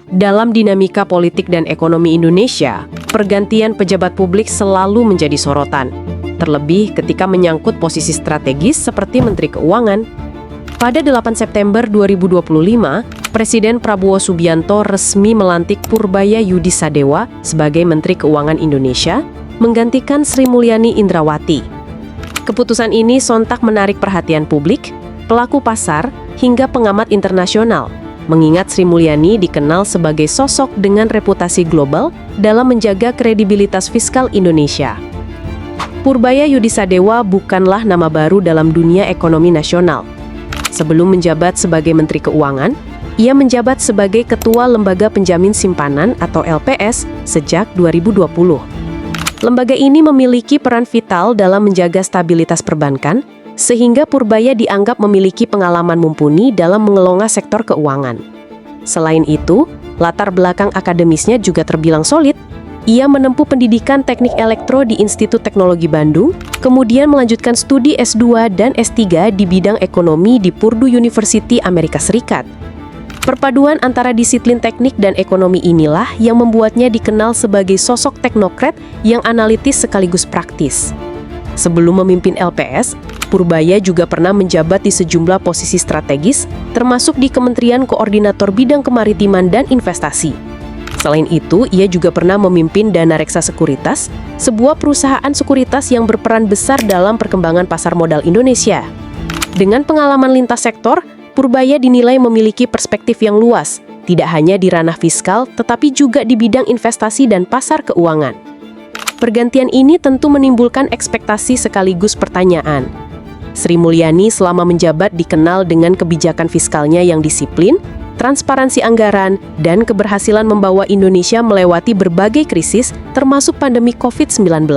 Dalam dinamika politik dan ekonomi Indonesia, pergantian pejabat publik selalu menjadi sorotan, terlebih ketika menyangkut posisi strategis seperti Menteri Keuangan. Pada 8 September 2025, Presiden Prabowo Subianto resmi melantik Purbaya Yudi Sadewa sebagai Menteri Keuangan Indonesia, menggantikan Sri Mulyani Indrawati. Keputusan ini sontak menarik perhatian publik, pelaku pasar, hingga pengamat internasional, mengingat Sri Mulyani dikenal sebagai sosok dengan reputasi global dalam menjaga kredibilitas fiskal Indonesia. Purbaya Yudi Sadewa bukanlah nama baru dalam dunia ekonomi nasional. Sebelum menjabat sebagai Menteri Keuangan, ia menjabat sebagai Ketua Lembaga Penjamin Simpanan atau LPS sejak 2020. Lembaga ini memiliki peran vital dalam menjaga stabilitas perbankan, sehingga Purbaya dianggap memiliki pengalaman mumpuni dalam mengelola sektor keuangan. Selain itu, latar belakang akademisnya juga terbilang solid. Ia menempuh pendidikan teknik elektro di Institut Teknologi Bandung, kemudian melanjutkan studi S2 dan S3 di bidang ekonomi di Purdue University, Amerika Serikat. Perpaduan antara disiplin teknik dan ekonomi inilah yang membuatnya dikenal sebagai sosok teknokrat yang analitis sekaligus praktis. Sebelum memimpin LPS, Purbaya juga pernah menjabat di sejumlah posisi strategis, termasuk di Kementerian Koordinator Bidang Kemaritiman dan Investasi. Selain itu, ia juga pernah memimpin Dana Reksa Sekuritas, sebuah perusahaan sekuritas yang berperan besar dalam perkembangan pasar modal Indonesia. Dengan pengalaman lintas sektor, Purbaya dinilai memiliki perspektif yang luas, tidak hanya di ranah fiskal, tetapi juga di bidang investasi dan pasar keuangan. Pergantian ini tentu menimbulkan ekspektasi sekaligus pertanyaan. Sri Mulyani selama menjabat dikenal dengan kebijakan fiskalnya yang disiplin, transparansi anggaran, dan keberhasilan membawa Indonesia melewati berbagai krisis, termasuk pandemi COVID-19.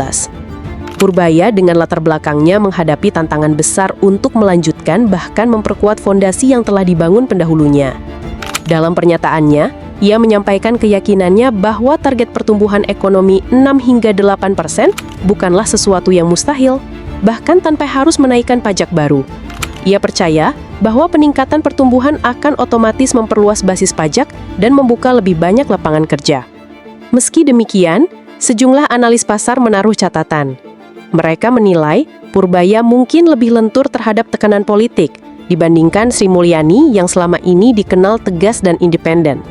Purbaya dengan latar belakangnya menghadapi tantangan besar untuk melanjutkan bahkan memperkuat fondasi yang telah dibangun pendahulunya. Dalam pernyataannya, ia menyampaikan keyakinannya bahwa target pertumbuhan ekonomi 6-8% bukanlah sesuatu yang mustahil, bahkan tanpa harus menaikkan pajak baru. Ia percaya bahwa peningkatan pertumbuhan akan otomatis memperluas basis pajak dan membuka lebih banyak lapangan kerja. Meski demikian, sejumlah analis pasar menaruh catatan. Mereka menilai Purbaya mungkin lebih lentur terhadap tekanan politik dibandingkan Sri Mulyani yang selama ini dikenal tegas dan independen.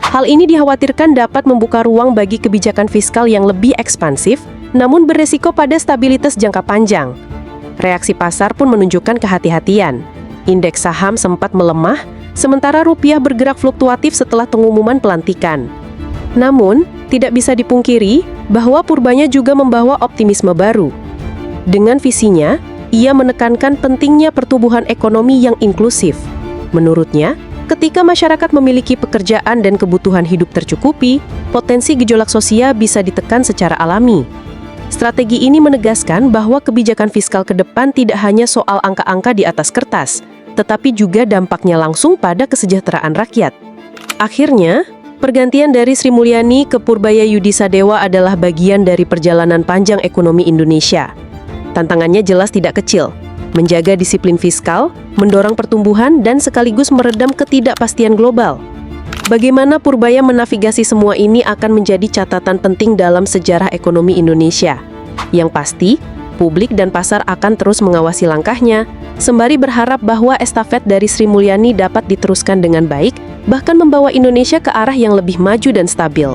Hal ini dikhawatirkan dapat membuka ruang bagi kebijakan fiskal yang lebih ekspansif, namun beresiko pada stabilitas jangka panjang. Reaksi pasar pun menunjukkan kehati-hatian. Indeks saham sempat melemah, sementara rupiah bergerak fluktuatif setelah pengumuman pelantikan. Namun, tidak bisa dipungkiri bahwa Purbaya juga membawa optimisme baru. Dengan visinya, ia menekankan pentingnya pertumbuhan ekonomi yang inklusif. Menurutnya, ketika masyarakat memiliki pekerjaan dan kebutuhan hidup tercukupi, potensi gejolak sosial bisa ditekan secara alami. Strategi ini menegaskan bahwa kebijakan fiskal ke depan tidak hanya soal angka-angka di atas kertas, tetapi juga dampaknya langsung pada kesejahteraan rakyat. Akhirnya, pergantian dari Sri Mulyani ke Purbaya Yudi Sadewa adalah bagian dari perjalanan panjang ekonomi Indonesia. Tantangannya jelas tidak kecil. Menjaga disiplin fiskal, mendorong pertumbuhan, dan sekaligus meredam ketidakpastian global. Bagaimana Purbaya menavigasi semua ini akan menjadi catatan penting dalam sejarah ekonomi Indonesia. Yang pasti, publik dan pasar akan terus mengawasi langkahnya, sembari berharap bahwa estafet dari Sri Mulyani dapat diteruskan dengan baik, bahkan membawa Indonesia ke arah yang lebih maju dan stabil.